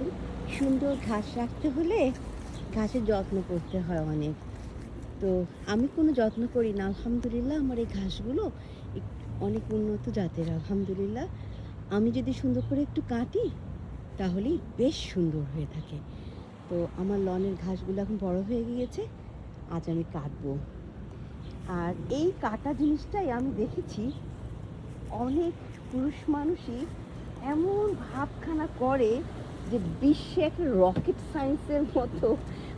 দেখুন, সুন্দর ঘাস রাখতে হলে ঘাসের যত্ন করতে হয় অনেক। তো আমি কোনো যত্ন করি না। আলহামদুলিল্লাহ আমার এই ঘাসগুলো অনেক উন্নত জাতের আলহামদুলিল্লাহ। আমি যদি সুন্দর করে একটু কাটি তাহলেই বেশ সুন্দর হয়ে থাকে। তো আমার লনের ঘাসগুলো এখন বড় হয়ে গিয়েছে। আজ আমি কাটবো। আর এই কাটা জিনিসটাই আমি দেখেছি অনেক পুরুষ মানুষই এমন ভাবখানা করে যে বিশ্বে একটা রকেট সায়েন্সের মতো,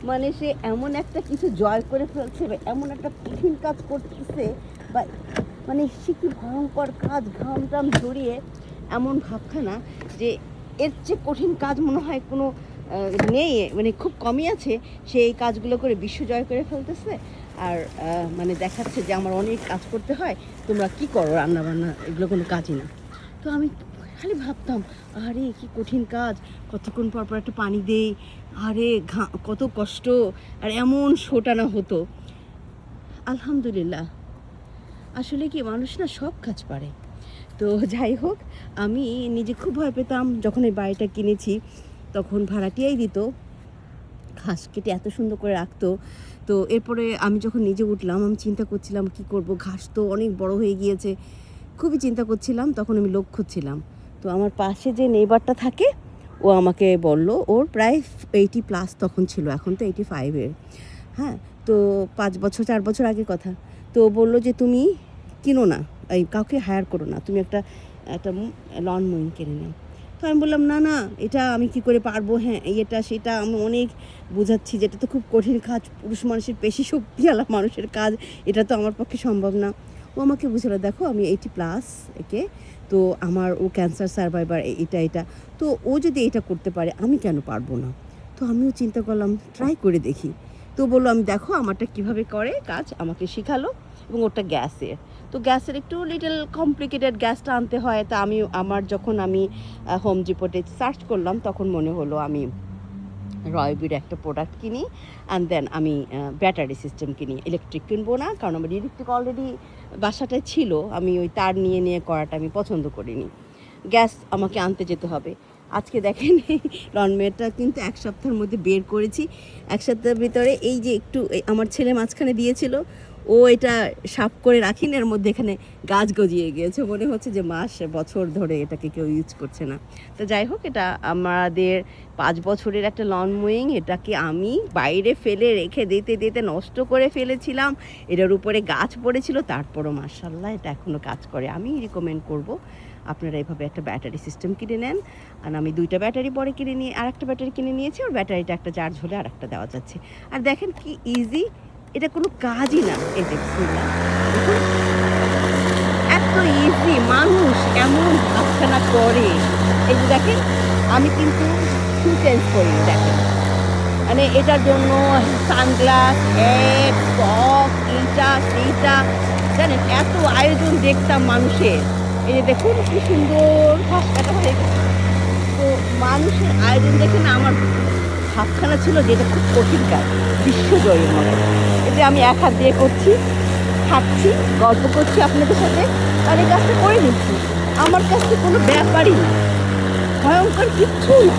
মানে সে এমন একটা কিছু জয় করে ফেলছে বা এমন একটা কঠিন কাজ করতেছে, বা মানে সে কি ভয়ঙ্কর কাজ, ঘাম টাম ঝরিয়ে এমন ভাবখানা যে এর চেয়ে কঠিন কাজ মনে হয় কোনো নেই, মানে খুব কমই আছে। সে এই কাজগুলো করে বিশ্ব জয় করে ফেলতেছে। আর মানে দেখাচ্ছে যে আমার অনেক কাজ করতে হয়, তোমরা কি করো, রান্না বান্না এগুলো কোনো কাজই না। তো আমি খালি ভাবতাম, আরে কি কঠিন কাজ, কতক্ষণ পর পর একটা পানি দেই, আরে কত কষ্ট, আর এমন শোটানো হতো। আলহামদুলিল্লাহ, আসলে কি মানুষ না সব কাজ পারে। তো যাই হোক, আমি নিজে খুব ভয় পেতাম যখন এই বাড়িটা কিনেছি। তখন ভাড়াটিয়াই দিত, ঘাস কেটে এত সুন্দর করে রাখতো। তো এরপরে আমি যখন নিজে উঠলাম, আমি চিন্তা করছিলাম কি করব, ঘাস তো অনেক বড় হয়ে গিয়েছে, খুবই চিন্তা করছিলাম। তখন আমি লোক খুঁজছিলাম। তো আমার পাশে যে নেইবারটা থাকে, ও আমাকে বলল, ওর প্রায় 80+ তখন ছিল, এখন তো 85-এর। হ্যাঁ, তো 5 বছর 4 বছর আগের কথা। তো বলল যে তুমি কিনো না, এই কাউকে হায়ার করো না, তুমি একটা একটা লন মোয়িং কিনে নাও। তো আমি বললাম, না না, এটা আমি কি করে পারবো, হ্যাঁ এটা সেটা আমি অনেক বোঝাচ্ছি যে এটা তো খুব কঠিন কাজ, পুরুষ মানুষের পেশি শক্তিওয়ালা মানুষের কাজ, এটা তো আমার পক্ষে সম্ভব না। ও আমাকে বুঝালো, দেখো আমি 80+ একে, তো আমার ও ক্যান্সার সার্ভাইভার, এটা তো ও যদি এটা করতে পারে আমি কেন পারবো না। তো আমিও চিন্তা করলাম ট্রাই করে দেখি। তো বললো, আমি দেখো আমারটা কিভাবে করে কাজ, আমাকে শেখালো। এবং ওটা গ্যাসের, তো গ্যাসের একটু লিটল কমপ্লিকেটেড, গ্যাসটা আনতে হয়। তা যখন আমি হোম ডিপোতে সার্চ করলাম, তখন মনে হলো আমি রয়বির একটা প্রোডাক্ট কিনি, অ্যান্ড দেন আমি ব্যাটারি সিস্টেম কিনি। ইলেকট্রিক কিনবো না, কারণ আমার ইলেকট্রিক অলরেডি বাসাটায় ছিল, আমি ওই তার নিয়ে করাটা আমি পছন্দ করিনি। গ্যাস আমাকে আনতে যেতে হবে। আজকে দেখেন লনমেটটা কিন্তু 1 সপ্তাহের মধ্যে বের করেছি। 1 সপ্তাহের ভিতরে এই যে একটু আমার ছেলে মাঝখানে দিয়েছিল, ও এটা সাফ করে রাখিনি, এর মধ্যে এখানে গাছ গজিয়ে গিয়েছে, মনে হচ্ছে যে বছর ধরে এটাকে কেউ ইউজ করছে না। তো যাই হোক, এটা আমাদের 5 বছরের একটা লন মোয়িং, এটাকে আমি বাইরে ফেলে রেখে দিতে নষ্ট করে ফেলেছিলাম। এটার উপরে গাছ পড়েছিল, তারপরও মাশাআল্লাহ এটা এখনও কাজ করে। আমি রিকমেন্ড করব আপনারা এভাবে একটা ব্যাটারি সিস্টেম কিনে নেন। আর আমি 2টা ব্যাটারি পরে কিনে নিয়ে আরেকটা ব্যাটারি কিনে নিয়েছি, ওর ব্যাটারিটা একটা চার্জ হলে আরেকটা দেওয়া যাচ্ছে। আর দেখেন কি ইজি, এটা কোনো কাজই না। এই যে বিসমিল্লাহ, দেখুন এত ইজি, মানুষ এমন ভাবখানা করে। এই যে দেখেন, আমি কিন্তু শু চেঞ্জ করি, দেখেন মানে এটার জন্য সানগ্লাস, হ্যাট, সক, এইটা সেইটা, জানেন এত আয়োজন দেখতাম মানুষের। এই যে দেখুন কি সুন্দর ঘাস কাটা হয়ে গেছে। তো মানুষের আয়োজন দেখে না আমার ভাবখানা ছিল যে এটা খুব কঠিন কাজ, বিশ্বজয়ের মতো। এতে আমি এক হাত দিয়ে করছি, খাচ্ছি, গল্প করছি আপনাদের সাথে, আর এই কাজটা করে নিচ্ছি। আমার কাছে কোনো ব্যাপারই না, ভয়ঙ্কর কিচ্ছু না,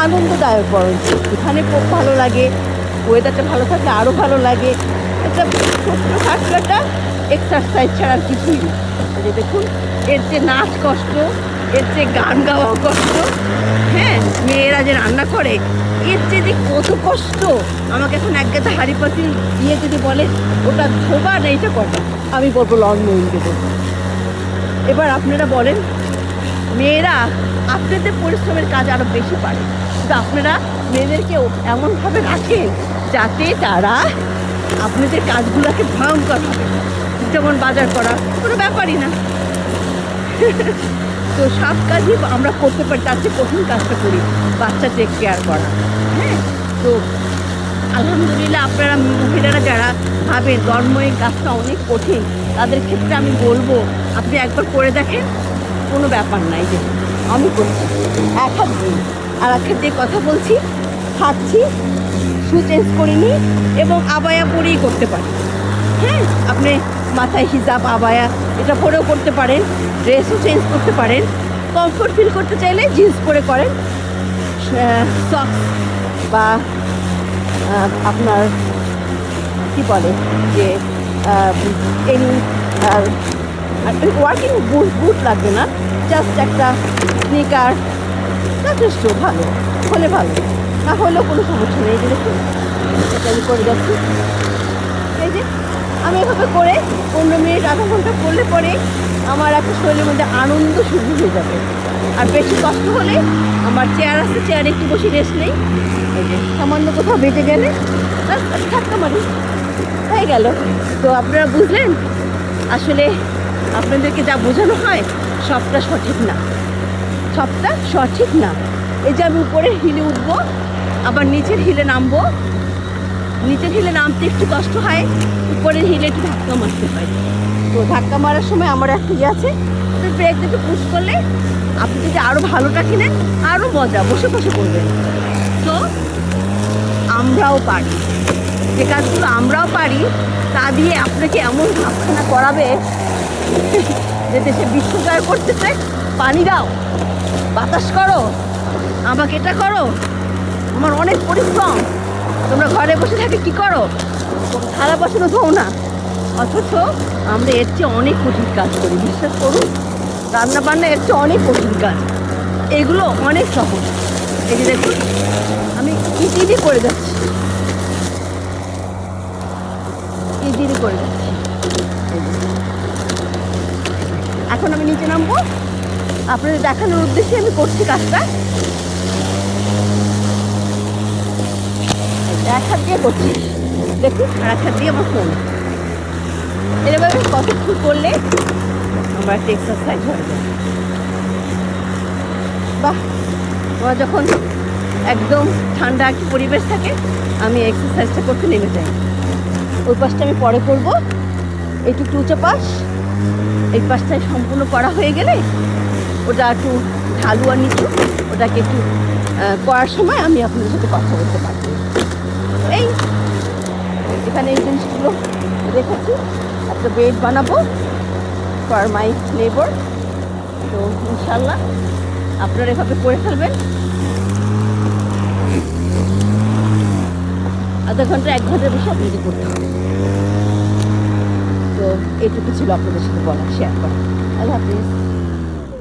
আনন্দদায়ক বরঞ্চ। এখানে খুব ভালো লাগে, ওয়েদারটা ভালো থাকলে আরও ভালো লাগে। এটা ছোট্ট একটা এক্সারসাইজ ছাড়া আর কিছুই না। যে দেখুন, এর যে নাচ কষ্ট, এর যে গান গাওয়া কষ্ট, হ্যাঁ মেয়েরা যে রান্না করে এর যে কত কষ্ট। আমাকে এখন এক গাদা হাঁড়ি পাতিল দিয়ে যদি বলে ওটা ধোবা না এইটা কটা, আমি বলবো লন মোয়িং দেবো। এবার আপনারা বলেন, মেয়েরা আপনাদের পরিশ্রমের কাজ আরও বেশি পারে, কিন্তু আপনারা মেয়েদেরকেও এমনভাবে রাখেন যাতে তারা আপনাদের কাজগুলোকে ভয়ঙ্কর হবে। যেমন বাজার করা কোনো ব্যাপারই না। তো সব কাজই আমরা করতে পারি, তার চেয়ে কঠিন কাজটা করি, বাচ্চা টেক কেয়ার করা। হ্যাঁ, তো আলহামদুলিল্লাহ, আপনারা মহিলারা যারা ভাবেন লন-মোয়িং কাজটা অনেক কঠিন, তাদের ক্ষেত্রে আমি বলবো আপনি একবার করে দেখেন, কোনো ব্যাপার নাই। যে আমি করছি এক হাত দিয়ে, আর এক হাত দিয়ে কথা বলছি, খাচ্ছি, শু চেঞ্জ করিনি, এবং আবায়া পরেই করতে পারি। হ্যাঁ, আপনি মাথায় হিজাব, আবায়া এটা পরেও করতে পারেন, ড্রেসও চেঞ্জ করতে পারেন। কমফোর্ট ফিল করতে চাইলে জিন্স পরে করেন, সক্স বা আপনার কি বলে যে এনি ওয়ার্কিং বুট লাগবে না, জাস্ট একটা স্নিকার যথেষ্ট ভালো হলে ভালো, না হলেও কোনো সমস্যা নেই। এই যে দেখুন এটা আমি করে যাচ্ছি। এই যে আমি এভাবে করে 15 মিনিট আধা ঘন্টা করলে পরে আমার একটা শরীরের মধ্যে আনন্দ শুরু হয়ে যাবে। আর বেশি কষ্ট হলে আমার চেয়ার আছে, চেয়ারে একটু বসে রেস্ট নেই। এই যে সামান্য কোথাও বেঁচে গেলে ধাক্কা মারি, হয়ে গেল। তো আপনারা বুঝলেন আসলে আপনাদেরকে যা বোঝানো হয় সবটা সঠিক না, সবটা সঠিক না। এই যে আমি উপরের হিলে উঠবো, আবার নিচের হিলে নামবো, নিচের হিলে নামতে একটু কষ্ট হয়, উপরের হিলে একটু ধাক্কা মারতে হয়। তো ধাক্কা মারার সময় আমার একটা ইয়ে আছে, তো ব্রেক দিতে পুশ করলে আপনি যদি আরও ভালোটা কিনেন আরও মজা, বসে বসে করবেন। তো আমরাও পারি, যে কাজগুলো আমরাও পারি তা দিয়ে আপনাকে এমন ভাবখানা করাবে যে দেশে বিশ্ব জয় করতেছে, পানি দাও, বাতাস করো, আমাকে এটা করো, আমার অনেক পরিশ্রম, তোমরা ঘরে বসে থাকে কি করো, থালা বাসনও ধোও না, অথচ আমরা এর চেয়ে অনেক কঠিন কাজ করি। বিশ্বাস করুন, রান্না বান্না এর চেয়ে অনেক কঠিন কাজ, এগুলো অনেক সহজ। এই যে দেখুন আমি ইজিলি করে যাচ্ছি, ইজিলি করে যাচ্ছি। এখন আমি নিচে নামবো, আপনাদের দেখানোর উদ্দেশ্যে আমি করছি কাজটা। এক হাত দিয়ে করছি দেখুন, আর এক হাত দিয়ে আমার ফোন। এভাবে কতক্ষণ করলে আমার একটা এক্সারসাইজ হয়ে যায়। বাহ, আমার যখন একদম ঠান্ডা একটা পরিবেশ থাকে আমি এক্সারসাইজটা করতে নেমে যাই। ওই পাশটা আমি পরে করবো, এইটুকু উঁচু পাশ, এই পাশটায় সম্পূর্ণ করা হয়ে গেলে ওটা একটু ঢালু আর নিচু, ওটাকে একটু করার সময় আমি আপনাদের সাথে কথা বলতে পারবো। এই এখানে এই জিনিসগুলো রেখেছি, একটা বেড বানাবো ফর মাই নেবর। তো ইনশাল্লাহ আপনারা এভাবে করে ফেলবেন, আধা ঘন্টা 1 ঘন্টার বেশি আপনাকে করতে হবে। তো এইটুকু ছিল আপনাদের সাথে বলা, শেয়ার করা। আল্লাহ হাফিজ।